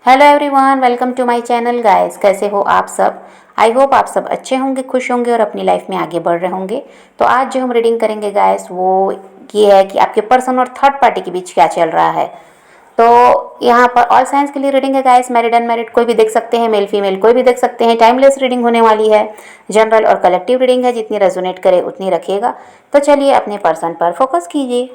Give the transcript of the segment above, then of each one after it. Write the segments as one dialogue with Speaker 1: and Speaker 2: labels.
Speaker 1: Hello everyone, welcome to my channel guys. कैसे हो आप सब? आई होप आप सब अच्छे होंगे, खुश होंगे और अपनी लाइफ में आगे बढ़ रहे होंगे। तो आज जो हम रीडिंग करेंगे गाइस वो ये है कि आपके पर्सन और थर्ड पार्टी के बीच क्या चल रहा है। तो यहाँ पर ऑल साइंस के लिए रीडिंग है गाइस। मैरिड अनमैरिड कोई भी देख सकते हैं, मेल फीमेल कोई भी देख सकते हैं। टाइमलेस रीडिंग होने वाली है। जनरल और कलेक्टिव रीडिंग है, जितनी रेजोनेट करे उतनी रखिएगा। तो चलिए अपने पर्सन पर फोकस कीजिए।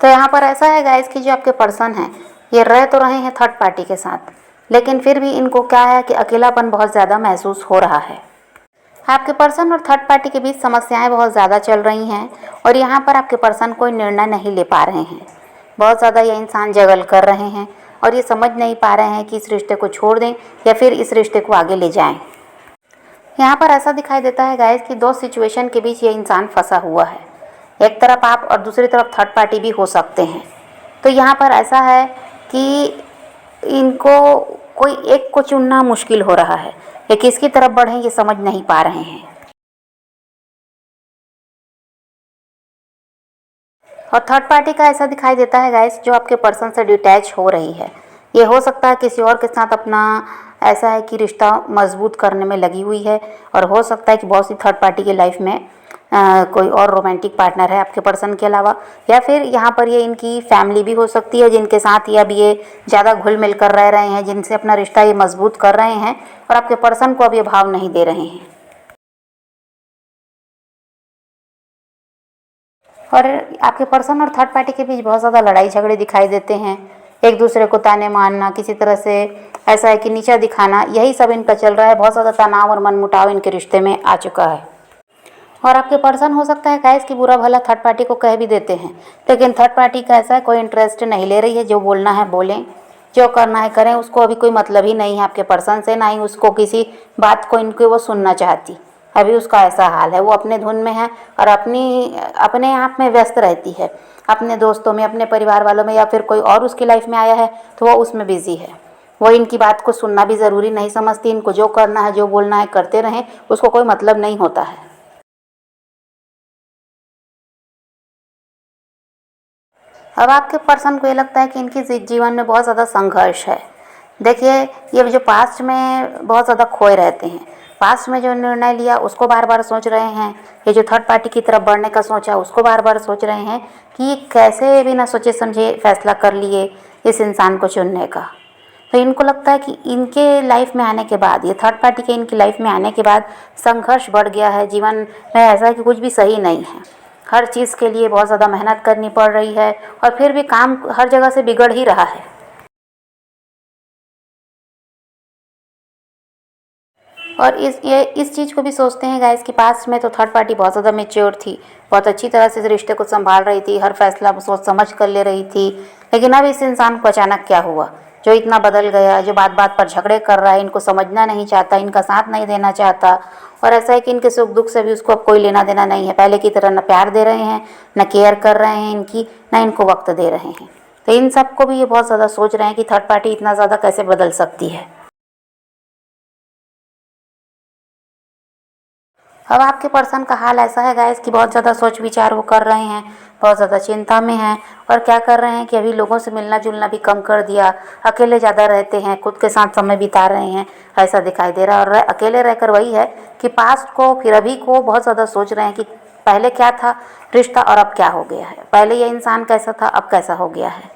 Speaker 1: तो यहाँ पर ऐसा है गाइस कि जो आपके पर्सन हैं ये रह तो रहे हैं थर्ड पार्टी के साथ, लेकिन फिर भी इनको क्या है कि अकेलापन बहुत ज़्यादा महसूस हो रहा है। आपके पर्सन और थर्ड पार्टी के बीच समस्याएं बहुत ज़्यादा चल रही हैं और यहाँ पर आपके पर्सन कोई निर्णय नहीं ले पा रहे हैं। बहुत ज़्यादा ये इंसान जगल कर रहे हैं और ये समझ नहीं पा रहे हैं कि इस रिश्ते को छोड़ दें या फिर इस रिश्ते को आगे ले जाएं। यहाँ पर ऐसा दिखाई देता है गाइस कि दो सिचुएशन के बीच ये इंसान फंसा हुआ है। एक तरफ आप और दूसरी तरफ थर्ड पार्टी भी हो सकते हैं। तो यहाँ पर ऐसा है कि इनको कोई एक को चुनना मुश्किल हो रहा है। ये किसकी तरफ बढ़ें ये समझ नहीं पा रहे हैं। और थर्ड पार्टी का ऐसा दिखाई देता है गाइस जो आपके पर्सन से डिटैच हो रही है। ये हो सकता है किसी और के साथ अपना ऐसा है कि रिश्ता मजबूत करने में लगी हुई है, और हो सकता है कि बहुत सी थर्ड पार्टी की लाइफ में कोई और रोमांटिक पार्टनर है आपके पर्सन के अलावा, या फिर यहाँ पर ये इनकी फैमिली भी हो सकती है जिनके साथ ये अब ये ज़्यादा घुल मिल कर रह रहे हैं, जिनसे अपना रिश्ता ये मजबूत कर रहे हैं और आपके पर्सन को अब ये भाव नहीं दे रहे हैं। और आपके पर्सन और थर्ड पार्टी के बीच बहुत ज़्यादा लड़ाई झगड़े दिखाई देते हैं। एक दूसरे को ताने मारना, किसी तरह से ऐसा है कि नीचा दिखाना, यही सब इनका चल रहा है। बहुत ज़्यादा तनाव और मनमुटाव इनके रिश्ते में आ चुका है। और आपके पर्सन हो सकता है गाइस कि बुरा भला थर्ड पार्टी को कह भी देते हैं, लेकिन थर्ड पार्टी का ऐसा है कोई इंटरेस्ट नहीं ले रही है। जो बोलना है बोलें, जो करना है करें, उसको अभी कोई मतलब ही नहीं है आपके पर्सन से, ना ही उसको किसी बात को इनकी वो सुनना चाहती। अभी उसका ऐसा हाल है, वो अपने धुन में है और अपने आप में व्यस्त रहती है। अपने दोस्तों में, अपने परिवार वालों में, या फिर कोई और उसकी लाइफ में आया है तो वो उसमें बिजी है। वो इनकी बात को सुनना भी ज़रूरी नहीं समझती। इनको जो करना है, जो बोलना है करते रहें, उसको कोई मतलब नहीं होता है। अब आपके पर्सन को ये लगता है कि इनकी जीवन में बहुत ज़्यादा संघर्ष है। देखिए, ये जो पास्ट में बहुत ज़्यादा खोए रहते हैं, पास्ट में जो निर्णय लिया उसको बार बार सोच रहे हैं। ये जो थर्ड पार्टी की तरफ बढ़ने का सोचा उसको बार बार सोच रहे हैं कि कैसे बिना सोचे समझे फैसला कर लिए इस इंसान को चुनने का। तो इनको लगता है कि इनके लाइफ में आने के बाद, ये थर्ड पार्टी के इनकी लाइफ में आने के बाद संघर्ष बढ़ गया है। जीवन में ऐसा है कि कुछ भी सही नहीं है। हर चीज़ के लिए बहुत ज़्यादा मेहनत करनी पड़ रही है और फिर भी काम हर जगह से बिगड़ ही रहा है। और इस चीज़ को भी सोचते हैं गाइस कि पास्ट में तो थर्ड पार्टी बहुत ज़्यादा मेच्योर थी, बहुत अच्छी तरह से इस रिश्ते को संभाल रही थी, हर फैसला सोच समझ कर ले रही थी। लेकिन अब इस इंसान को अचानक क्या हुआ जो इतना बदल गया, जो बात बात पर झगड़े कर रहा है, इनको समझना नहीं चाहता, इनका साथ नहीं देना चाहता। और ऐसा है कि इनके सुख दुख से भी उसको अब कोई लेना देना नहीं है। पहले की तरह न प्यार दे रहे हैं, न केयर कर रहे हैं इनकी, न इनको वक्त दे रहे हैं। तो इन सबको भी ये बहुत ज़्यादा सोच रहे हैं कि थर्ड पार्टी इतना ज़्यादा कैसे बदल सकती है। अब आपके पर्सन का हाल ऐसा है गाइस कि बहुत ज़्यादा सोच विचार वो कर रहे हैं, बहुत ज़्यादा चिंता में हैं। और क्या कर रहे हैं कि अभी लोगों से मिलना जुलना भी कम कर दिया, अकेले ज़्यादा रहते हैं, खुद के साथ समय बिता रहे हैं, ऐसा दिखाई दे रहा है। और अकेले रहकर वही है कि पास्ट को फिर अभी को बहुत ज़्यादा सोच रहे हैं कि पहले क्या था रिश्ता और अब क्या हो गया है, पहले ये इंसान कैसा था अब कैसा हो गया है।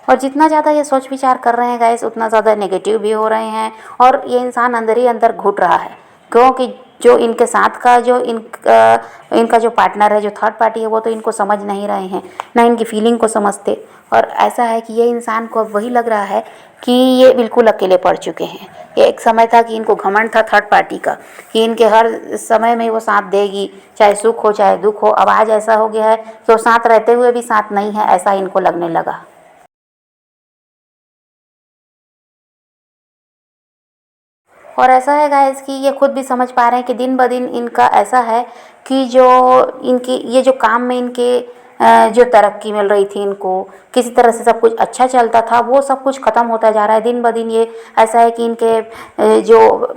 Speaker 1: और जितना ज़्यादा ये सोच विचार कर रहे हैं गाइस उतना ज़्यादा नेगेटिव भी हो रहे हैं। और ये इंसान अंदर ही अंदर घुट रहा है, क्योंकि जो इनके साथ का जो इनका जो पार्टनर है, जो थर्ड पार्टी है, वो तो इनको समझ नहीं रहे हैं, ना इनकी फीलिंग को समझते। और ऐसा है कि ये इंसान को अब वही लग रहा है कि ये बिल्कुल अकेले पड़ चुके हैं। ये एक समय था कि इनको घमंड था थर्ड पार्टी का कि इनके हर समय में वो साथ देगी, चाहे सुख हो चाहे दुख हो। अब आज ऐसा हो गया है कि वो साथ रहते हुए भी साथ नहीं है, ऐसा इनको लगने लगा। और ऐसा है गाइस कि ये खुद भी समझ पा रहे हैं कि दिन ब दिन इनका ऐसा है कि जो इनकी ये जो काम में इनके जो तरक्की मिल रही थी, इनको किसी तरह से सब कुछ अच्छा चलता था, वो सब कुछ ख़त्म होता जा रहा है दिन ब दिन। ये ऐसा है कि इनके जो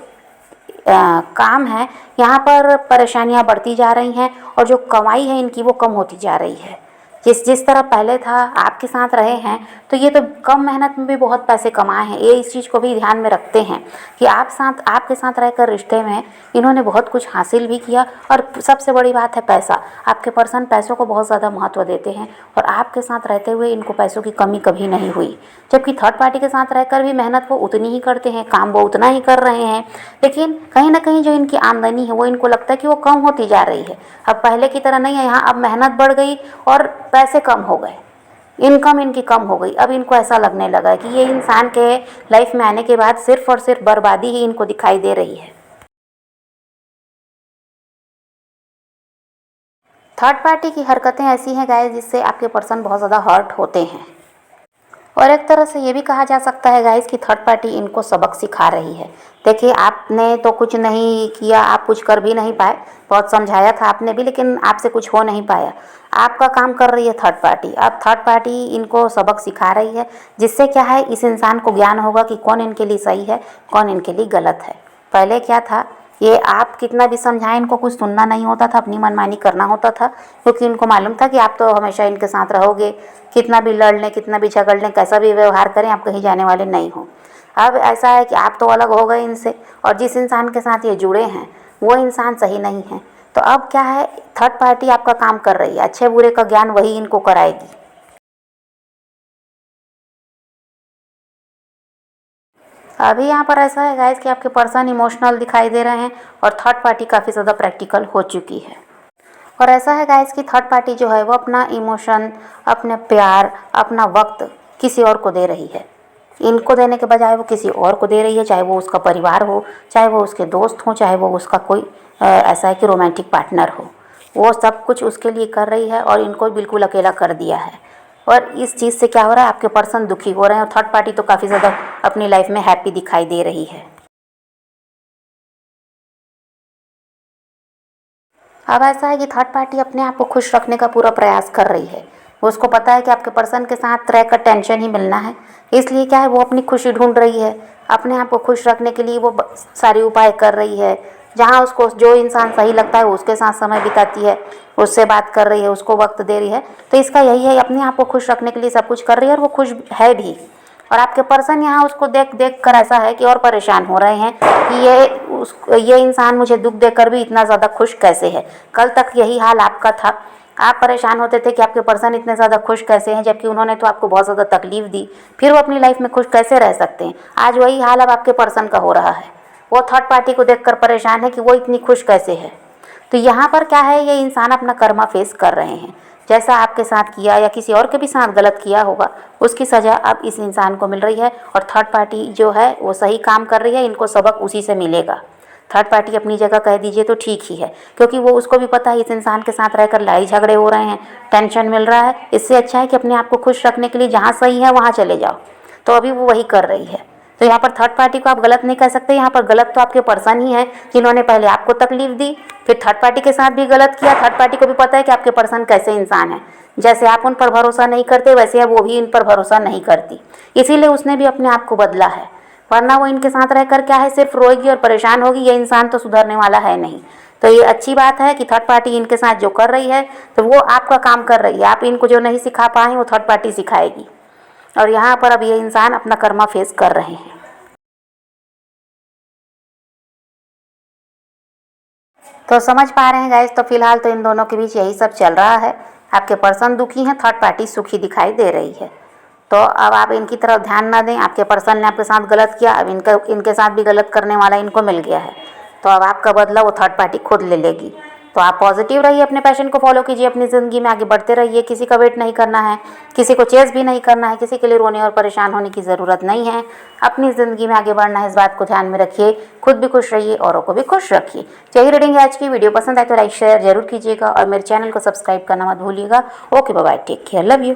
Speaker 1: काम है यहाँ पर परेशानियाँ बढ़ती जा रही हैं और जो कमाई है इनकी वो कम होती जा रही है। जिस जिस तरह पहले था आपके साथ रहे हैं, तो ये तो कम मेहनत में भी बहुत पैसे कमाए हैं। ये इस चीज़ को भी ध्यान में रखते हैं कि आपके साथ रहकर रिश्ते में इन्होंने बहुत कुछ हासिल भी किया। और सबसे बड़ी बात है पैसा, आपके पर्सन पैसों को बहुत ज़्यादा महत्व देते हैं और आपके साथ रहते हुए इनको पैसों की कमी कभी नहीं हुई। जबकि थर्ड पार्टी के साथ रहकर भी मेहनत वो उतनी ही करते हैं, काम वो उतना ही कर रहे हैं, लेकिन कहीं ना कहीं जो इनकी आमदनी है वो इनको लगता है कि वो कम होती जा रही है। अब पहले की तरह नहीं है, यहाँ अब मेहनत बढ़ गई और पैसे कम हो गए, इनकम इनकी कम हो गई। अब इनको ऐसा लगने लगा है कि ये इंसान के लाइफ में आने के बाद सिर्फ और सिर्फ बर्बादी ही इनको दिखाई दे रही है। थर्ड पार्टी की हरकतें ऐसी हैं गाइस जिससे आपके पर्सन बहुत ज़्यादा हर्ट होते हैं। और एक तरह से ये भी कहा जा सकता है गाइस कि थर्ड पार्टी इनको सबक सिखा रही है। देखिए, आपने तो कुछ नहीं किया, आप कुछ कर भी नहीं पाए, बहुत समझाया था आपने भी, लेकिन आपसे कुछ हो नहीं पाया। आपका काम कर रही है थर्ड पार्टी। अब थर्ड पार्टी इनको सबक सिखा रही है, जिससे क्या है, इस इंसान को ज्ञान होगा कि कौन इनके लिए सही है, कौन इनके लिए गलत है। पहले क्या था, ये आप कितना भी समझाएं इनको कुछ सुनना नहीं होता था, अपनी मनमानी करना होता था, क्योंकि इनको मालूम था कि आप तो हमेशा इनके साथ रहोगे, कितना भी लड़ लें, कितना भी झगड़ लें, कैसा भी व्यवहार करें, आप कहीं जाने वाले नहीं हो। अब ऐसा है कि आप तो अलग हो गए इनसे, और जिस इंसान के साथ ये जुड़े हैं वो इंसान सही नहीं है। तो अब क्या है, थर्ड पार्टी आपका काम कर रही है, अच्छे बुरे का ज्ञान वही इनको कराएगी। अभी यहाँ पर ऐसा है गाइस कि आपके पर्सन इमोशनल दिखाई दे रहे हैं और थर्ड पार्टी काफ़ी ज़्यादा प्रैक्टिकल हो चुकी है। और ऐसा है गाइस कि थर्ड पार्टी जो है वो अपना इमोशन, अपने प्यार, अपना वक्त किसी और को दे रही है। इनको देने के बजाय वो किसी और को दे रही है, चाहे वो उसका परिवार हो, चाहे वो उसके दोस्त हो, चाहे वो उसका कोई ऐसा है कि रोमांटिक पार्टनर हो। वो सब कुछ उसके लिए कर रही है और इनको बिल्कुल अकेला कर दिया है। और इस चीज़ से क्या हो रहा है, आपके पर्सन दुखी हो रहे हैं और थर्ड पार्टी तो काफ़ी ज़्यादा अपनी लाइफ में हैप्पी दिखाई दे रही है। अब ऐसा है कि थर्ड पार्टी अपने आप को खुश रखने का पूरा प्रयास कर रही है। वो उसको पता है कि आपके पर्सन के साथ रहकर टेंशन ही मिलना है, इसलिए क्या है, वो अपनी खुशी ढूंढ रही है। अपने आप को खुश रखने के लिए वो सारे उपाय कर रही है। जहाँ उसको जो इंसान सही लगता है वो उसके साथ समय बिताती है, उससे बात कर रही है, उसको वक्त दे रही है। तो इसका यही है, अपने आप को खुश रखने के लिए सब कुछ कर रही है और वो खुश है भी। और आपके पर्सन यहाँ उसको देख देख कर ऐसा है कि और परेशान हो रहे हैं कि ये इंसान मुझे दुख देकर भी इतना ज़्यादा खुश कैसे है। कल तक यही हाल आपका था, आप परेशान होते थे कि आपके पर्सन इतने ज़्यादा खुश कैसे हैं, जबकि उन्होंने तो आपको बहुत ज़्यादा तकलीफ दी, फिर वो अपनी लाइफ में खुश कैसे रह सकते हैं। आज वही हाल अब आपके पर्सन का हो रहा है। वो थर्ड पार्टी को देखकर परेशान है कि वो इतनी खुश कैसे है। तो यहाँ पर क्या है, ये इंसान अपना कर्मा फेस कर रहे हैं। जैसा आपके साथ किया या किसी और के भी साथ गलत किया होगा, उसकी सज़ा अब इस इंसान को मिल रही है। और थर्ड पार्टी जो है वो सही काम कर रही है, इनको सबक उसी से मिलेगा। थर्ड पार्टी अपनी जगह कह दीजिए तो ठीक ही है, क्योंकि वो उसको भी पता है इस इंसान के साथ रहकर लड़ाई झगड़े हो रहे हैं, टेंशन मिल रहा है। इससे अच्छा है कि अपने आप को खुश रखने के लिए जहाँ सही है वहाँ चले जाओ। तो अभी वो वही कर रही है। तो यहाँ पर थर्ड पार्टी को आप गलत नहीं कह सकते, यहाँ पर गलत तो आपके पर्सन ही है जिन्होंने पहले आपको तकलीफ दी, फिर थर्ड पार्टी के साथ भी गलत किया। थर्ड पार्टी को भी पता है कि आपके पर्सन कैसे इंसान है, जैसे आप उन पर भरोसा नहीं करते वैसे अब वो भी इन पर भरोसा नहीं करती, इसीलिए उसने भी अपने आप को बदला है। वरना वो इनके साथ रहकर क्या है, सिर्फ रोएगी और परेशान होगी। ये इंसान तो सुधरने वाला है नहीं। तो ये अच्छी बात है कि थर्ड पार्टी इनके साथ जो कर रही है तो वो आपका काम कर रही है। आप इनको जो नहीं सिखा पाए वो थर्ड पार्टी सिखाएगी। और यहाँ पर अब ये इंसान अपना कर्मा फेस कर रहे हैं। तो समझ पा रहे हैं गाइस, तो फिलहाल तो इन दोनों के बीच यही सब चल रहा है। आपके पर्सन दुखी हैं, थर्ड पार्टी सुखी दिखाई दे रही है। तो अब आप इनकी तरफ ध्यान ना दें। आपके पर्सन ने आपके साथ गलत किया, अब इनके साथ भी गलत करने वाला इनको मिल गया है। तो अब आपका बदला वो थर्ड पार्टी खुद ले लेगी। तो आप पॉजिटिव रहिए, अपने पैशन को फॉलो कीजिए, अपनी ज़िंदगी में आगे बढ़ते रहिए। किसी का वेट नहीं करना है, किसी को चेस भी नहीं करना है, किसी के लिए रोने और परेशान होने की ज़रूरत नहीं है। अपनी ज़िंदगी में आगे बढ़ना है, इस बात को ध्यान में रखिए। खुद भी खुश रहिए, औरों को भी खुश रखिए। यही रीडिंग है आज की। वीडियो पसंद आए तो लाइक शेयर जरूर कीजिएगा और मेरे चैनल को सब्सक्राइब करना मत भूलिएगा। Okay, bye bye, take care, love you.